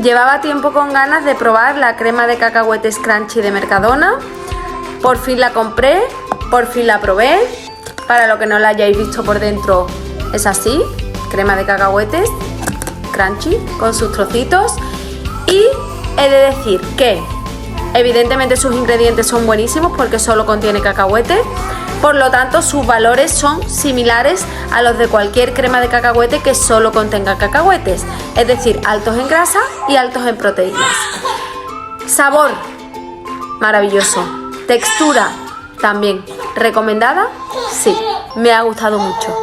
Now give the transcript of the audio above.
Llevaba tiempo con ganas de probar la crema de cacahuetes crunchy de Mercadona. Por fin la compré, por fin la probé. Para lo que no la hayáis visto por dentro, es así, crema de cacahuetes crunchy con sus trocitos. Y he de decir que evidentemente sus ingredientes son buenísimos porque solo contiene cacahuete. Por lo tanto, sus valores son similares a los de cualquier crema de cacahuete que solo contenga cacahuetes, es decir, altos en grasa y altos en proteínas. Sabor, maravilloso. Textura, también. ¿Recomendada? Sí, me ha gustado mucho.